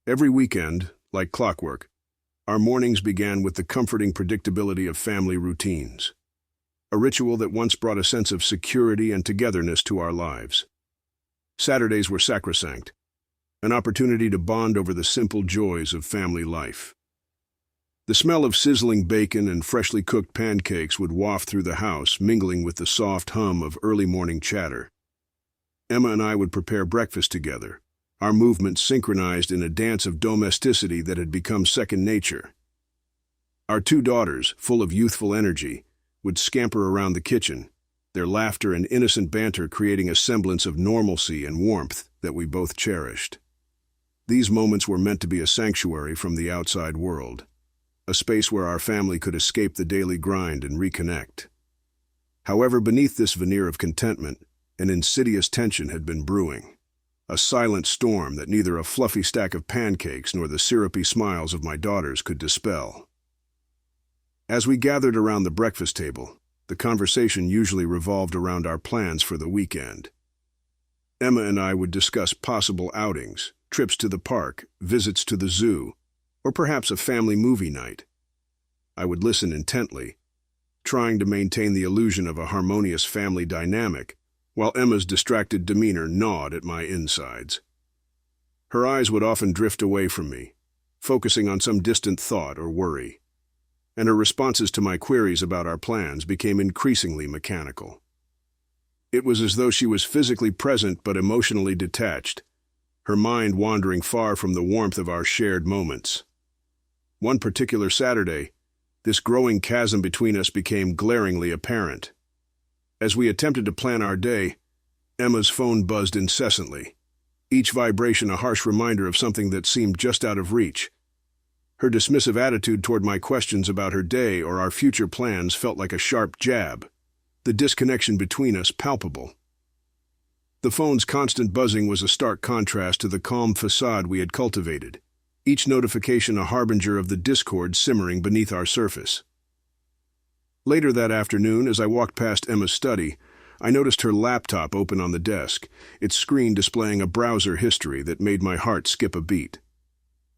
Every weekend, like clockwork, our mornings began with the comforting predictability of family routines, a ritual that once brought a sense of security and togetherness to our lives. Saturdays were sacrosanct, an opportunity to bond over the simple joys of family life. The smell of sizzling bacon and freshly cooked pancakes would waft through the house, mingling with the soft hum of early morning chatter. Emma and I would prepare breakfast together, our movements synchronized in a dance of domesticity that had become second nature. Our two daughters, full of youthful energy, would scamper around the kitchen, their laughter and innocent banter creating a semblance of normalcy and warmth that we both cherished. These moments were meant to be a sanctuary from the outside world, a space where our family could escape the daily grind and reconnect. However, beneath this veneer of contentment, an insidious tension had been brewing, a silent storm that neither a fluffy stack of pancakes nor the syrupy smiles of my daughters could dispel. As we gathered around the breakfast table, the conversation usually revolved around our plans for the weekend. Emma and I would discuss possible outings, trips to the park, visits to the zoo, or perhaps a family movie night. I would listen intently, trying to maintain the illusion of a harmonious family dynamic, while Emma's distracted demeanor gnawed at my insides. Her eyes would often drift away from me, focusing on some distant thought or worry, and her responses to my queries about our plans became increasingly mechanical. It was as though she was physically present but emotionally detached, her mind wandering far from the warmth of our shared moments. One particular Saturday, this growing chasm between us became glaringly apparent. As we attempted to plan our day, Emma's phone buzzed incessantly, each vibration a harsh reminder of something that seemed just out of reach. Her dismissive attitude toward my questions about her day or our future plans felt like a sharp jab, the disconnection between us palpable. The phone's constant buzzing was a stark contrast to the calm facade we had cultivated, each notification a harbinger of the discord simmering beneath our surface. Later that afternoon, as I walked past Emma's study, I noticed her laptop open on the desk, its screen displaying a browser history that made my heart skip a beat.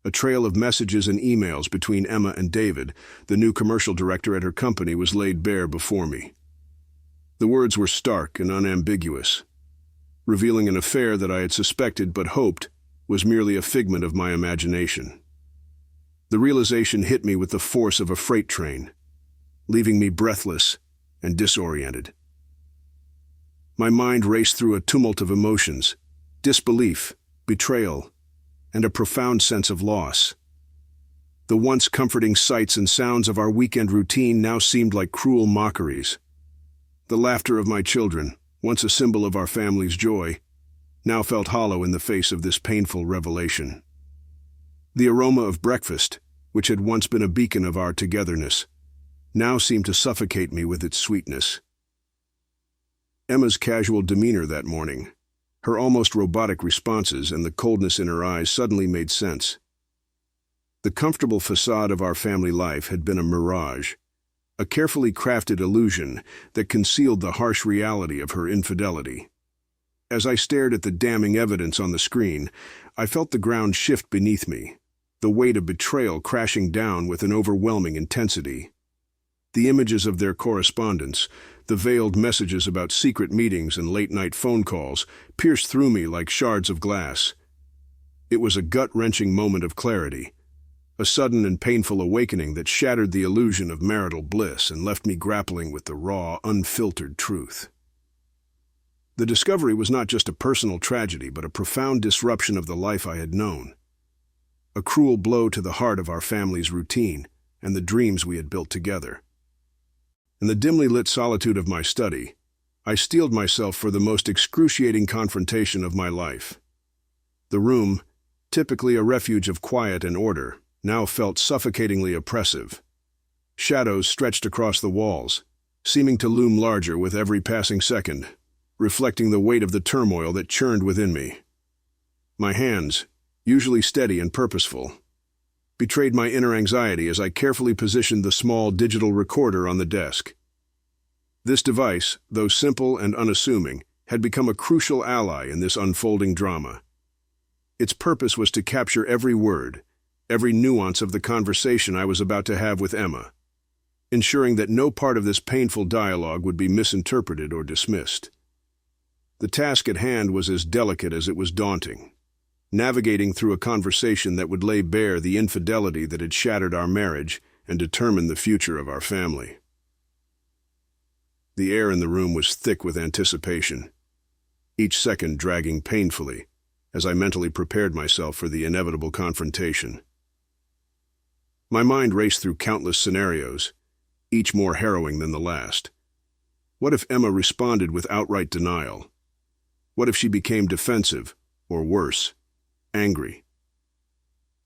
A trail of messages and emails between Emma and David, the new commercial director at her company, was laid bare before me. The words were stark and unambiguous, revealing an affair that I had suspected but hoped was merely a figment of my imagination. The realization hit me with the force of a freight train, leaving me breathless and disoriented. My mind raced through a tumult of emotions, disbelief, betrayal, and a profound sense of loss. The once comforting sights and sounds of our weekend routine now seemed like cruel mockeries. The laughter of my children, once a symbol of our family's joy, now felt hollow in the face of this painful revelation. The aroma of breakfast, which had once been a beacon of our togetherness, now seemed to suffocate me with its sweetness. Emma's casual demeanor that morning, her almost robotic responses, and the coldness in her eyes suddenly made sense. The comfortable facade of our family life had been a mirage, a carefully crafted illusion that concealed the harsh reality of her infidelity. As I stared at the damning evidence on the screen, I felt the ground shift beneath me, the weight of betrayal crashing down with an overwhelming intensity. The images of their correspondence, the veiled messages about secret meetings and late-night phone calls, pierced through me like shards of glass. It was a gut-wrenching moment of clarity, a sudden and painful awakening that shattered the illusion of marital bliss and left me grappling with the raw, unfiltered truth. The discovery was not just a personal tragedy, but a profound disruption of the life I had known. A cruel blow to the heart of our family's routine and the dreams we had built together. In the dimly lit solitude of my study, I steeled myself for the most excruciating confrontation of my life. The room, typically a refuge of quiet and order, now felt suffocatingly oppressive. Shadows stretched across the walls, seeming to loom larger with every passing second, reflecting the weight of the turmoil that churned within me. My hands, usually steady and purposeful, betrayed my inner anxiety as I carefully positioned the small digital recorder on the desk. This device, though simple and unassuming, had become a crucial ally in this unfolding drama. Its purpose was to capture every word, every nuance of the conversation I was about to have with Emma, ensuring that no part of this painful dialogue would be misinterpreted or dismissed. The task at hand was as delicate as it was daunting, navigating through a conversation that would lay bare the infidelity that had shattered our marriage and determined the future of our family. The air in the room was thick with anticipation, each second dragging painfully as I mentally prepared myself for the inevitable confrontation. My mind raced through countless scenarios, each more harrowing than the last. What if Emma responded with outright denial? What if she became defensive, or worse, angry?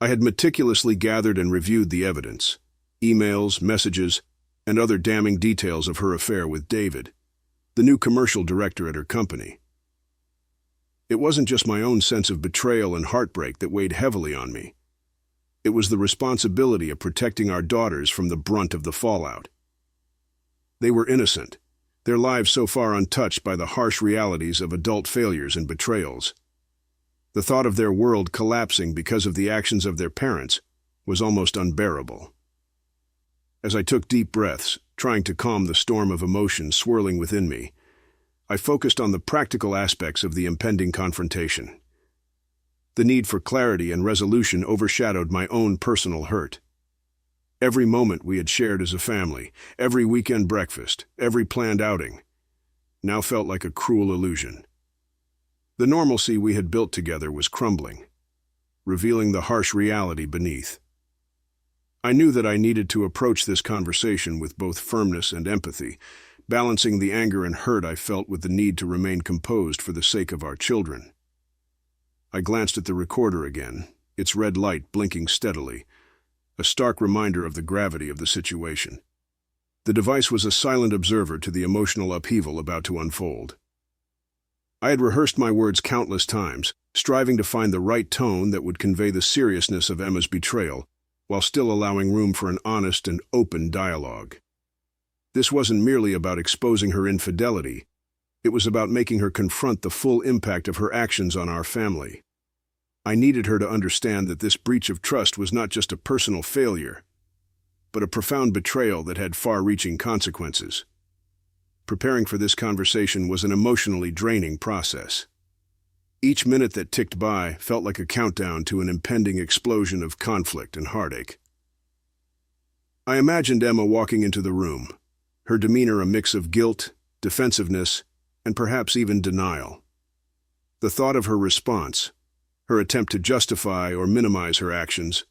I had meticulously gathered and reviewed the evidence, emails, messages, and other damning details of her affair with David, the new commercial director at her company. It wasn't just my own sense of betrayal and heartbreak that weighed heavily on me. It was the responsibility of protecting our daughters from the brunt of the fallout. They were innocent, their lives so far untouched by the harsh realities of adult failures and betrayals. The thought of their world collapsing because of the actions of their parents was almost unbearable. As I took deep breaths, trying to calm the storm of emotion swirling within me, I focused on the practical aspects of the impending confrontation. The need for clarity and resolution overshadowed my own personal hurt. Every moment we had shared as a family, every weekend breakfast, every planned outing, now felt like a cruel illusion. The normalcy we had built together was crumbling, revealing the harsh reality beneath. I knew that I needed to approach this conversation with both firmness and empathy, balancing the anger and hurt I felt with the need to remain composed for the sake of our children. I glanced at the recorder again, its red light blinking steadily, a stark reminder of the gravity of the situation. The device was a silent observer to the emotional upheaval about to unfold. I had rehearsed my words countless times, striving to find the right tone that would convey the seriousness of Emma's betrayal, while still allowing room for an honest and open dialogue. This wasn't merely about exposing her infidelity, it was about making her confront the full impact of her actions on our family. I needed her to understand that this breach of trust was not just a personal failure, but a profound betrayal that had far-reaching consequences. Preparing for this conversation was an emotionally draining process. Each minute that ticked by felt like a countdown to an impending explosion of conflict and heartache. I imagined Emma walking into the room, her demeanor a mix of guilt, defensiveness, and perhaps even denial. The thought of her response, her attempt to justify or minimize her actions,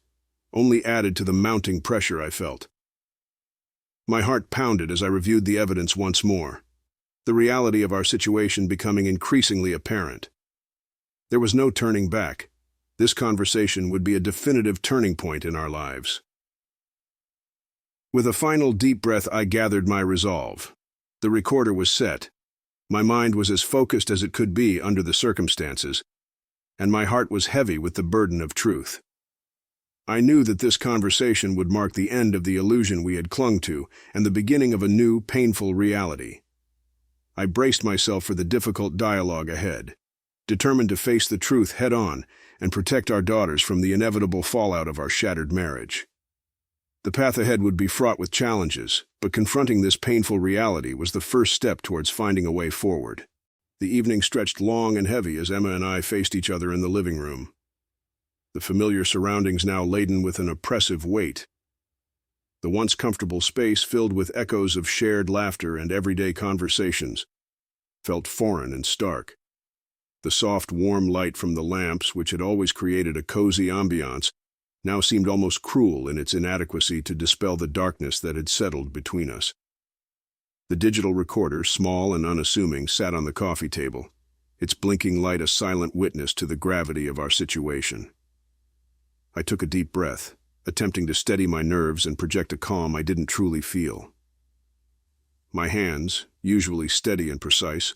only added to the mounting pressure I felt. My heart pounded as I reviewed the evidence once more, the reality of our situation becoming increasingly apparent. There was no turning back. This conversation would be a definitive turning point in our lives. With a final deep breath, I gathered my resolve. The recorder was set. My mind was as focused as it could be under the circumstances, and my heart was heavy with the burden of truth. I knew that this conversation would mark the end of the illusion we had clung to and the beginning of a new, painful reality. I braced myself for the difficult dialogue ahead, determined to face the truth head-on and protect our daughters from the inevitable fallout of our shattered marriage. The path ahead would be fraught with challenges, but confronting this painful reality was the first step towards finding a way forward. The evening stretched long and heavy as Emma and I faced each other in the living room, the familiar surroundings now laden with an oppressive weight. The once comfortable space, filled with echoes of shared laughter and everyday conversations, felt foreign and stark. The soft, warm light from the lamps, which had always created a cozy ambiance, now seemed almost cruel in its inadequacy to dispel the darkness that had settled between us. The digital recorder, small and unassuming, sat on the coffee table, its blinking light a silent witness to the gravity of our situation. I took a deep breath, attempting to steady my nerves and project a calm I didn't truly feel. My hands, usually steady and precise,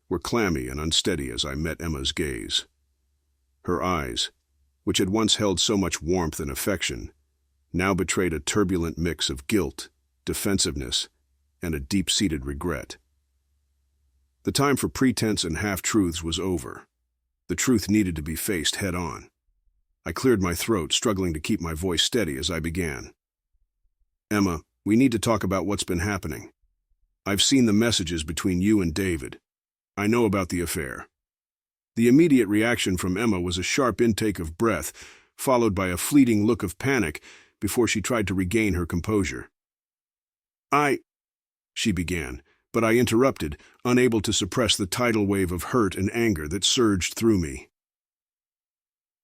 were clammy and unsteady as I met Emma's gaze. Her eyes, which had once held so much warmth and affection, now betrayed a turbulent mix of guilt, defensiveness, and a deep-seated regret. The time for pretense and half-truths was over. The truth needed to be faced head-on. I cleared my throat, struggling to keep my voice steady as I began. Emma, we need to talk about what's been happening. I've seen the messages between you and David. I know about the affair. The immediate reaction from Emma was a sharp intake of breath, followed by a fleeting look of panic before she tried to regain her composure. She began, but I interrupted, unable to suppress the tidal wave of hurt and anger that surged through me.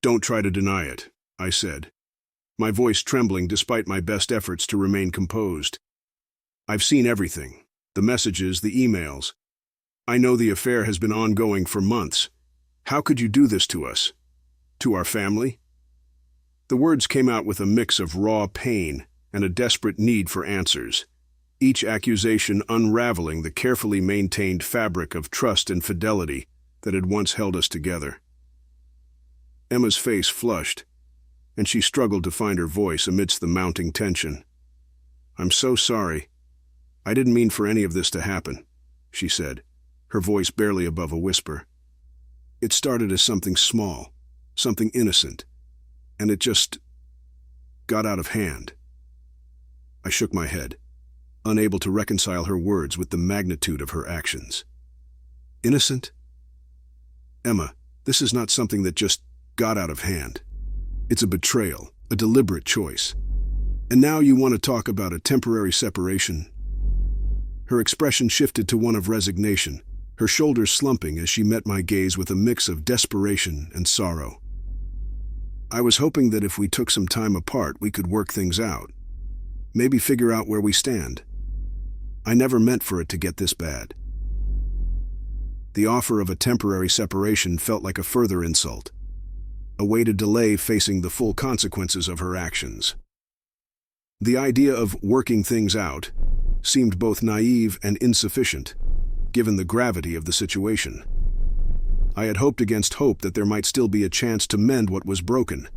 Don't try to deny it, I said, my voice trembling despite my best efforts to remain composed. I've seen everything, the messages, the emails. I know the affair has been ongoing for months. How could you do this to us? To our family? The words came out with a mix of raw pain and a desperate need for answers, each accusation unraveling the carefully maintained fabric of trust and fidelity that had once held us together. Emma's face flushed, and she struggled to find her voice amidst the mounting tension. I'm so sorry. I didn't mean for any of this to happen, she said, her voice barely above a whisper. It started as something small, something innocent, and it just got out of hand. I shook my head, unable to reconcile her words with the magnitude of her actions. Innocent? Emma, this is not something that just got out of hand. It's a betrayal, a deliberate choice. And now you want to talk about a temporary separation? Her expression shifted to one of resignation, her shoulders slumping as she met my gaze with a mix of desperation and sorrow. I was hoping that if we took some time apart, we could work things out. Maybe figure out where we stand. I never meant for it to get this bad. The offer of a temporary separation felt like a further insult, a way to delay facing the full consequences of her actions. The idea of working things out seemed both naive and insufficient, given the gravity of the situation. I had hoped against hope that there might still be a chance to mend what was broken,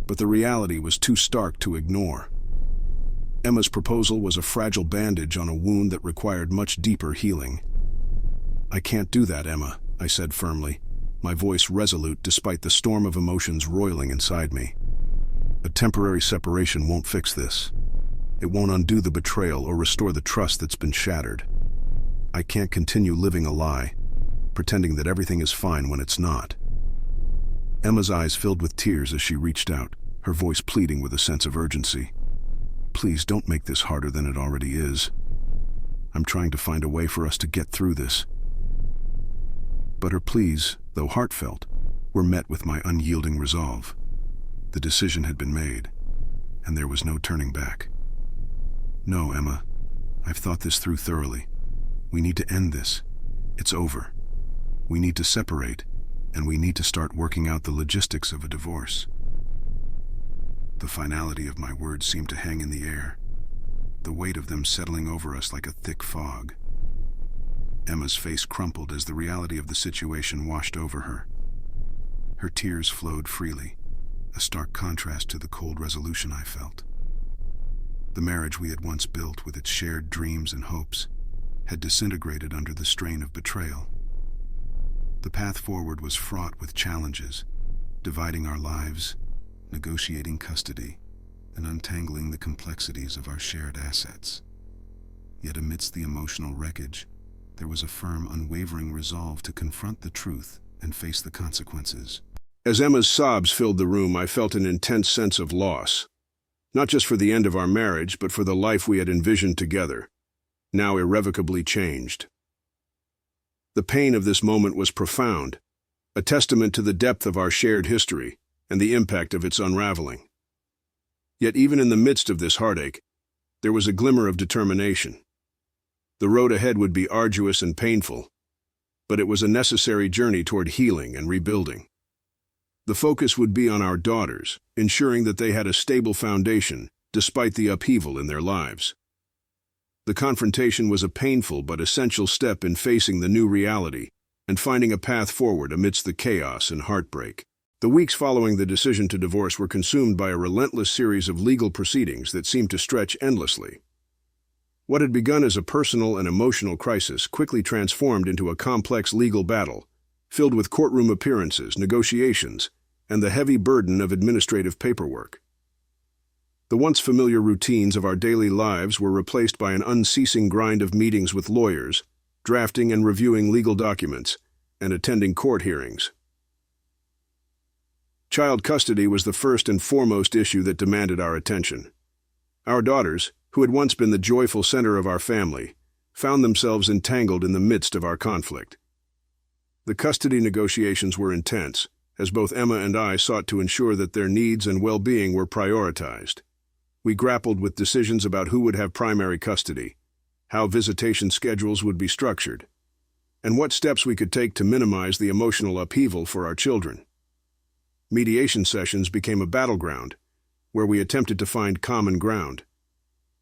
but the reality was too stark to ignore. Emma's proposal was a fragile bandage on a wound that required much deeper healing. I can't do that, Emma, I said firmly, my voice resolute despite the storm of emotions roiling inside me. A temporary separation won't fix this. It won't undo the betrayal or restore the trust that's been shattered. I can't continue living a lie, pretending that everything is fine when it's not. Emma's eyes filled with tears as she reached out, her voice pleading with a sense of urgency. Please don't make this harder than it already is. I'm trying to find a way for us to get through this. But her pleas, though heartfelt, were met with my unyielding resolve. The decision had been made, and there was no turning back. No, Emma, I've thought this through thoroughly. We need to end this. It's over. We need to separate, and we need to start working out the logistics of a divorce. The finality of my words seemed to hang in the air, the weight of them settling over us like a thick fog. Emma's face crumpled as the reality of the situation washed over her. Her tears flowed freely, a stark contrast to the cold resolution I felt. The marriage we had once built with its shared dreams and hopes had disintegrated under the strain of betrayal. The path forward was fraught with challenges, dividing our lives, negotiating custody, and untangling the complexities of our shared assets. Yet amidst the emotional wreckage, there was a firm, unwavering resolve to confront the truth and face the consequences. As Emma's sobs filled the room, I felt an intense sense of loss, not just for the end of our marriage, but for the life we had envisioned together, now irrevocably changed. The pain of this moment was profound, a testament to the depth of our shared history and the impact of its unraveling. Yet even in the midst of this heartache, there was a glimmer of determination. The road ahead would be arduous and painful, but it was a necessary journey toward healing and rebuilding. The focus would be on our daughters, ensuring that they had a stable foundation despite the upheaval in their lives. The confrontation was a painful but essential step in facing the new reality and finding a path forward amidst the chaos and heartbreak. The weeks following the decision to divorce were consumed by a relentless series of legal proceedings that seemed to stretch endlessly. What had begun as a personal and emotional crisis quickly transformed into a complex legal battle, filled with courtroom appearances, negotiations, and the heavy burden of administrative paperwork. The once familiar routines of our daily lives were replaced by an unceasing grind of meetings with lawyers, drafting and reviewing legal documents, and attending court hearings. Child custody was the first and foremost issue that demanded our attention. Our daughters, who had once been the joyful center of our family, found themselves entangled in the midst of our conflict. The custody negotiations were intense, as both Emma and I sought to ensure that their needs and well-being were prioritized. We grappled with decisions about who would have primary custody, how visitation schedules would be structured, and what steps we could take to minimize the emotional upheaval for our children. Mediation sessions became a battleground, where we attempted to find common ground.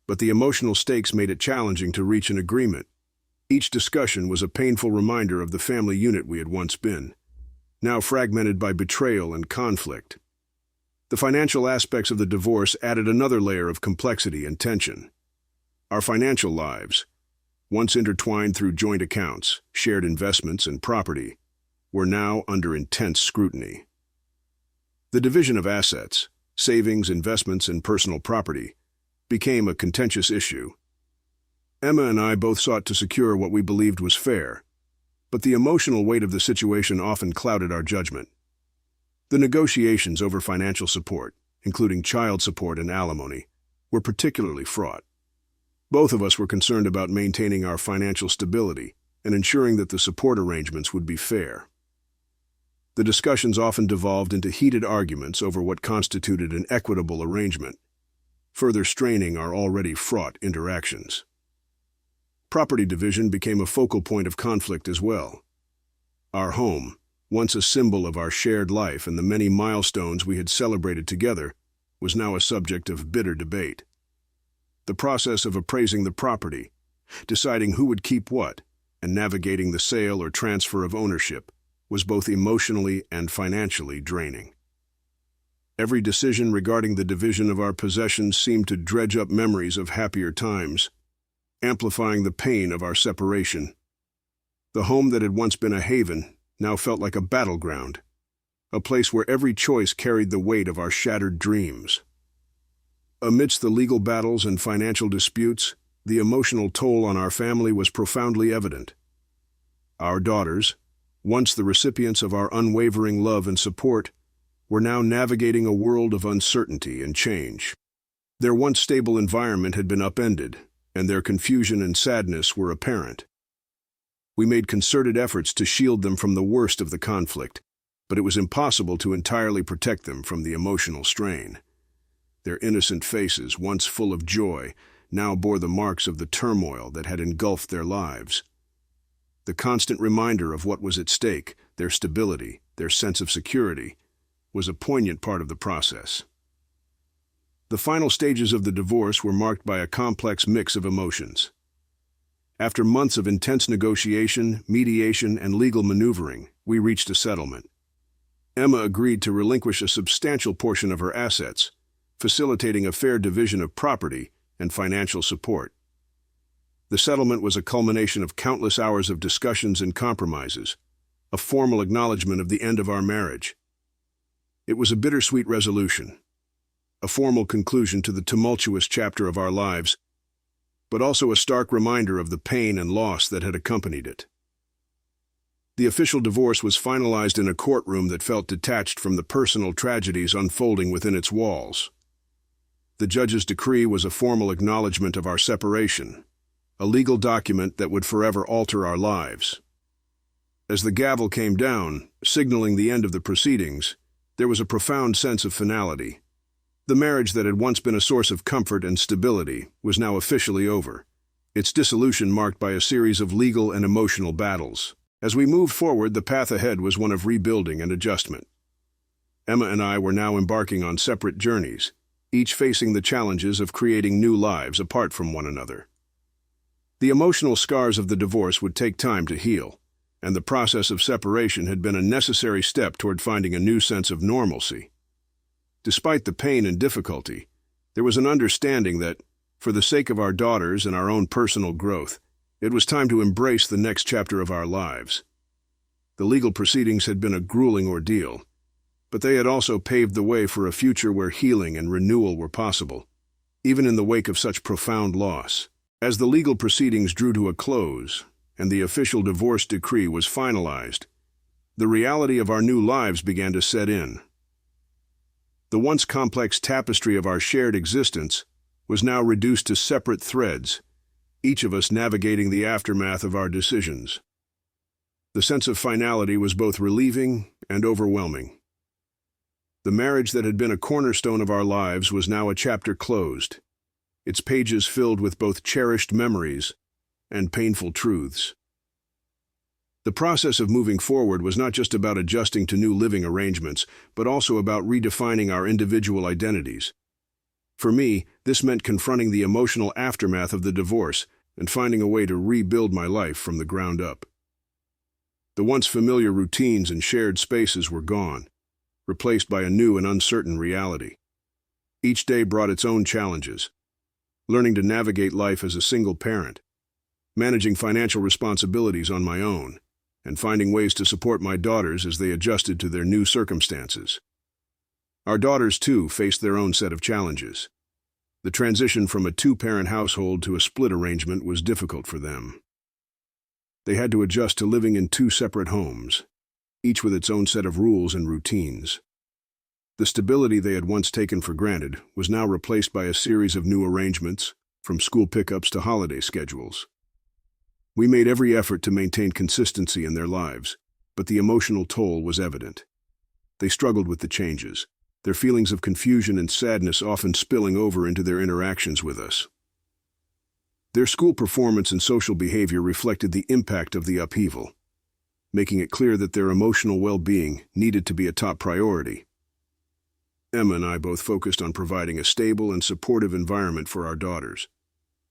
But the emotional stakes made it challenging to reach an agreement. Each discussion was a painful reminder of the family unit we had once been, now fragmented by betrayal and conflict. The financial aspects of the divorce added another layer of complexity and tension. Our financial lives, once intertwined through joint accounts, shared investments, and property, were now under intense scrutiny. The division of assets, savings, investments, and personal property became a contentious issue. Emma and I both sought to secure what we believed was fair, but the emotional weight of the situation often clouded our judgment. The negotiations over financial support, including child support and alimony, were particularly fraught. Both of us were concerned about maintaining our financial stability and ensuring that the support arrangements would be fair. The discussions often devolved into heated arguments over what constituted an equitable arrangement, further straining our already fraught interactions. Property division became a focal point of conflict as well. Our home, once a symbol of our shared life and the many milestones we had celebrated together, was now a subject of bitter debate. The process of appraising the property, deciding who would keep what, and navigating the sale or transfer of ownership was both emotionally and financially draining. Every decision regarding the division of our possessions seemed to dredge up memories of happier times, amplifying the pain of our separation. The home that had once been a haven now felt like a battleground, a place where every choice carried the weight of our shattered dreams. Amidst the legal battles and financial disputes, the emotional toll on our family was profoundly evident. Our daughters, once the recipients of our unwavering love and support, were now navigating a world of uncertainty and change. Their once stable environment had been upended, and their confusion and sadness were apparent. We made concerted efforts to shield them from the worst of the conflict, but it was impossible to entirely protect them from the emotional strain. Their innocent faces, once full of joy, now bore the marks of the turmoil that had engulfed their lives. The constant reminder of what was at stake, their stability, their sense of security, was a poignant part of the process. The final stages of the divorce were marked by a complex mix of emotions. After months of intense negotiation, mediation, and legal maneuvering, we reached a settlement. Emma agreed to relinquish a substantial portion of her assets, facilitating a fair division of property and financial support. The settlement was a culmination of countless hours of discussions and compromises, a formal acknowledgement of the end of our marriage. It was a bittersweet resolution, a formal conclusion to the tumultuous chapter of our lives, but also a stark reminder of the pain and loss that had accompanied it. The official divorce was finalized in a courtroom that felt detached from the personal tragedies unfolding within its walls. The judge's decree was a formal acknowledgement of our separation, a legal document that would forever alter our lives. As the gavel came down, signaling the end of the proceedings, there was a profound sense of finality. The marriage that had once been a source of comfort and stability was now officially over, its dissolution marked by a series of legal and emotional battles. As we moved forward, the path ahead was one of rebuilding and adjustment. Emma and I were now embarking on separate journeys, each facing the challenges of creating new lives apart from one another. The emotional scars of the divorce would take time to heal, and the process of separation had been a necessary step toward finding a new sense of normalcy. Despite the pain and difficulty, there was an understanding that, for the sake of our daughters and our own personal growth, it was time to embrace the next chapter of our lives. The legal proceedings had been a grueling ordeal, but they had also paved the way for a future where healing and renewal were possible, even in the wake of such profound loss. As the legal proceedings drew to a close and the official divorce decree was finalized, the reality of our new lives began to set in. The once complex tapestry of our shared existence was now reduced to separate threads, each of us navigating the aftermath of our decisions. The sense of finality was both relieving and overwhelming. The marriage that had been a cornerstone of our lives was now a chapter closed, its pages filled with both cherished memories and painful truths. The process of moving forward was not just about adjusting to new living arrangements, but also about redefining our individual identities. For me, this meant confronting the emotional aftermath of the divorce and finding a way to rebuild my life from the ground up. The once familiar routines and shared spaces were gone, replaced by a new and uncertain reality. Each day brought its own challenges: learning to navigate life as a single parent, managing financial responsibilities on my own, and finding ways to support my daughters as they adjusted to their new circumstances. Our daughters, too, faced their own set of challenges. The transition from a two-parent household to a split arrangement was difficult for them. They had to adjust to living in two separate homes, each with its own set of rules and routines. The stability they had once taken for granted was now replaced by a series of new arrangements, from school pickups to holiday schedules. We made every effort to maintain consistency in their lives, but the emotional toll was evident. They struggled with the changes, their feelings of confusion and sadness often spilling over into their interactions with us. Their school performance and social behavior reflected the impact of the upheaval, making it clear that their emotional well-being needed to be a top priority. Emma and I both focused on providing a stable and supportive environment for our daughters.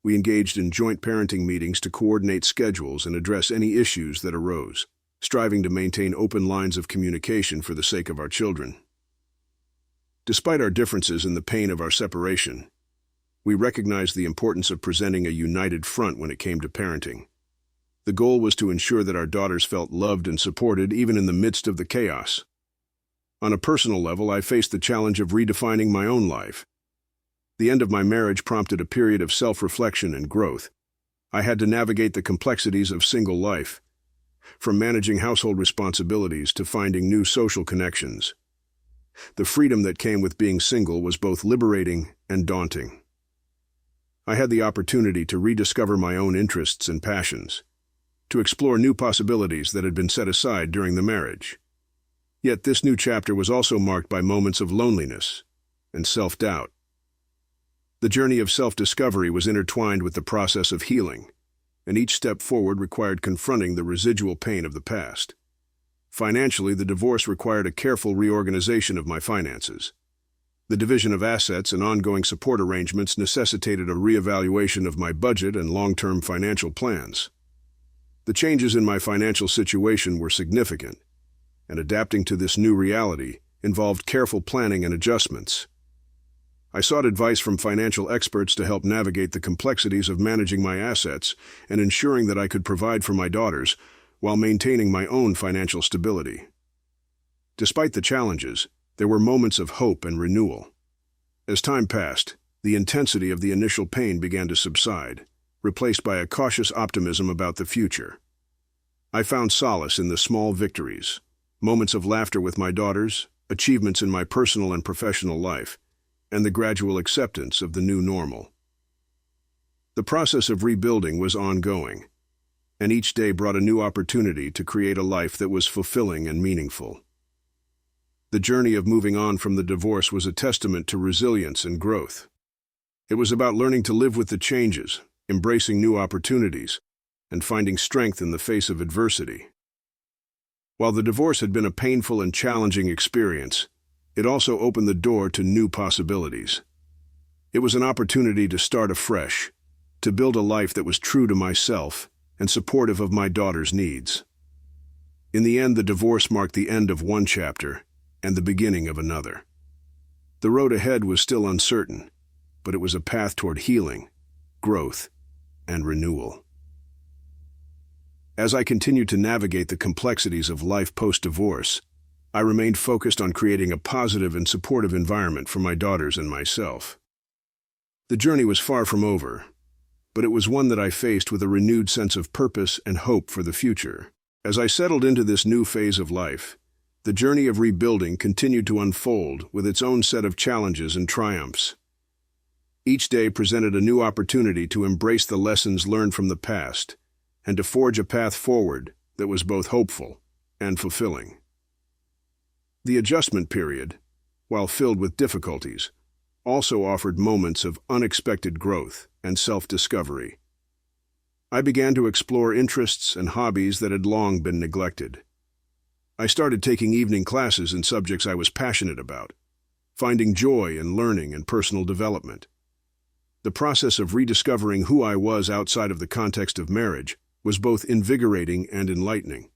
We engaged in joint parenting meetings to coordinate schedules and address any issues that arose, striving to maintain open lines of communication for the sake of our children. Despite our differences and the pain of our separation, we recognized the importance of presenting a united front when it came to parenting. The goal was to ensure that our daughters felt loved and supported even in the midst of the chaos. On a personal level, I faced the challenge of redefining my own life. The end of my marriage prompted a period of self-reflection and growth. I had to navigate the complexities of single life, from managing household responsibilities to finding new social connections. The freedom that came with being single was both liberating and daunting. I had the opportunity to rediscover my own interests and passions, to explore new possibilities that had been set aside during the marriage. Yet this new chapter was also marked by moments of loneliness and self-doubt. The journey of self-discovery was intertwined with the process of healing, and each step forward required confronting the residual pain of the past. Financially, the divorce required a careful reorganization of my finances. The division of assets and ongoing support arrangements necessitated a reevaluation of my budget and long-term financial plans. The changes in my financial situation were significant, and adapting to this new reality involved careful planning and adjustments. I sought advice from financial experts to help navigate the complexities of managing my assets and ensuring that I could provide for my daughters while maintaining my own financial stability. Despite the challenges, there were moments of hope and renewal. As time passed, the intensity of the initial pain began to subside, replaced by a cautious optimism about the future. I found solace in the small victories, moments of laughter with my daughters, achievements in my personal and professional life, and the gradual acceptance of the new normal. The process of rebuilding was ongoing, and each day brought a new opportunity to create a life that was fulfilling and meaningful. The journey of moving on from the divorce was a testament to resilience and growth. It was about learning to live with the changes, embracing new opportunities, and finding strength in the face of adversity. While the divorce had been a painful and challenging experience, it also opened the door to new possibilities. It was an opportunity to start afresh, to build a life that was true to myself and supportive of my daughter's needs. In the end, the divorce marked the end of one chapter and the beginning of another. The road ahead was still uncertain, but it was a path toward healing, growth, and renewal. As I continued to navigate the complexities of life post-divorce, I remained focused on creating a positive and supportive environment for my daughters and myself. The journey was far from over, but it was one that I faced with a renewed sense of purpose and hope for the future. As I settled into this new phase of life, the journey of rebuilding continued to unfold with its own set of challenges and triumphs. Each day presented a new opportunity to embrace the lessons learned from the past and to forge a path forward that was both hopeful and fulfilling. The adjustment period, while filled with difficulties, also offered moments of unexpected growth and self-discovery. I began to explore interests and hobbies that had long been neglected. I started taking evening classes in subjects I was passionate about, finding joy in learning and personal development. The process of rediscovering who I was outside of the context of marriage was both invigorating and enlightening.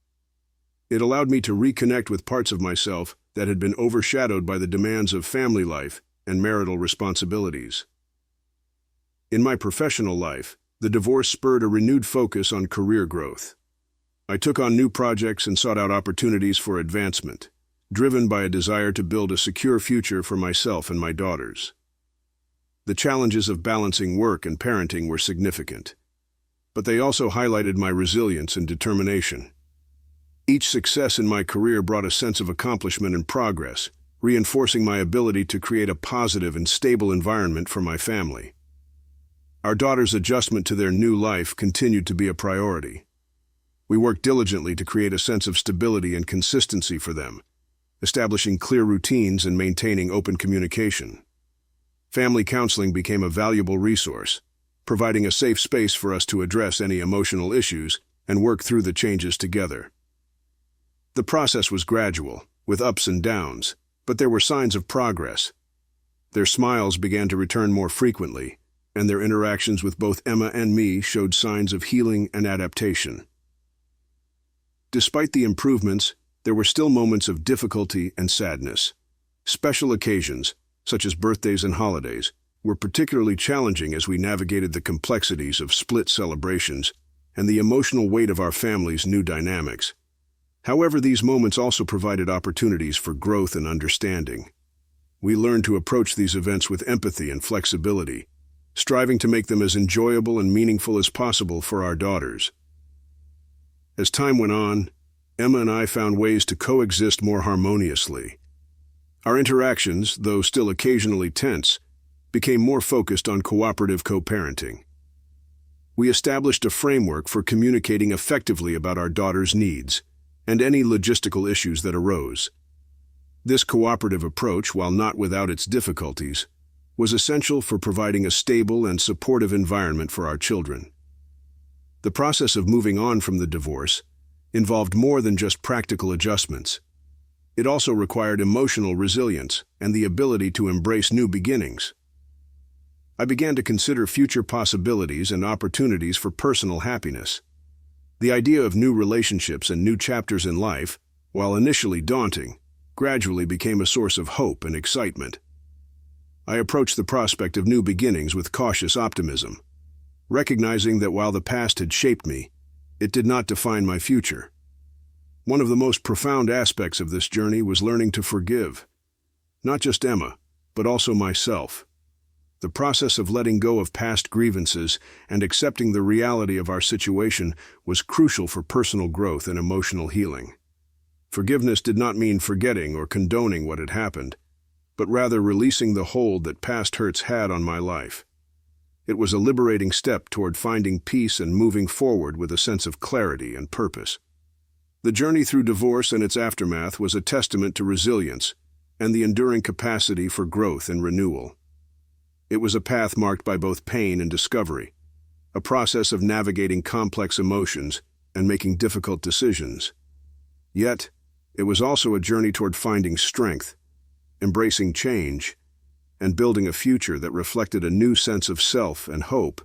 It allowed me to reconnect with parts of myself that had been overshadowed by the demands of family life and marital responsibilities. In my professional life, the divorce spurred a renewed focus on career growth. I took on new projects and sought out opportunities for advancement, driven by a desire to build a secure future for myself and my daughters. The challenges of balancing work and parenting were significant, but they also highlighted my resilience and determination. Each success in my career brought a sense of accomplishment and progress, reinforcing my ability to create a positive and stable environment for my family. Our daughters' adjustment to their new life continued to be a priority. We worked diligently to create a sense of stability and consistency for them, establishing clear routines and maintaining open communication. Family counseling became a valuable resource, providing a safe space for us to address any emotional issues and work through the changes together. The process was gradual, with ups and downs, but there were signs of progress. Their smiles began to return more frequently, and their interactions with both Emma and me showed signs of healing and adaptation. Despite the improvements, there were still moments of difficulty and sadness. Special occasions, such as birthdays and holidays, were particularly challenging as we navigated the complexities of split celebrations and the emotional weight of our family's new dynamics. However, these moments also provided opportunities for growth and understanding. We learned to approach these events with empathy and flexibility, striving to make them as enjoyable and meaningful as possible for our daughters. As time went on, Emma and I found ways to coexist more harmoniously. Our interactions, though still occasionally tense, became more focused on cooperative co-parenting. We established a framework for communicating effectively about our daughters' needs and any logistical issues that arose. This cooperative approach, while not without its difficulties, was essential for providing a stable and supportive environment for our children. The process of moving on from the divorce involved more than just practical adjustments. It also required emotional resilience and the ability to embrace new beginnings. I began to consider future possibilities and opportunities for personal happiness. The idea of new relationships and new chapters in life, while initially daunting, gradually became a source of hope and excitement. I approached the prospect of new beginnings with cautious optimism, recognizing that while the past had shaped me, it did not define my future. One of the most profound aspects of this journey was learning to forgive, not just Emma, but also myself. The process of letting go of past grievances and accepting the reality of our situation was crucial for personal growth and emotional healing. Forgiveness did not mean forgetting or condoning what had happened, but rather releasing the hold that past hurts had on my life. It was a liberating step toward finding peace and moving forward with a sense of clarity and purpose. The journey through divorce and its aftermath was a testament to resilience and the enduring capacity for growth and renewal. It was a path marked by both pain and discovery, a process of navigating complex emotions and making difficult decisions. Yet, it was also a journey toward finding strength, embracing change, and building a future that reflected a new sense of self and hope.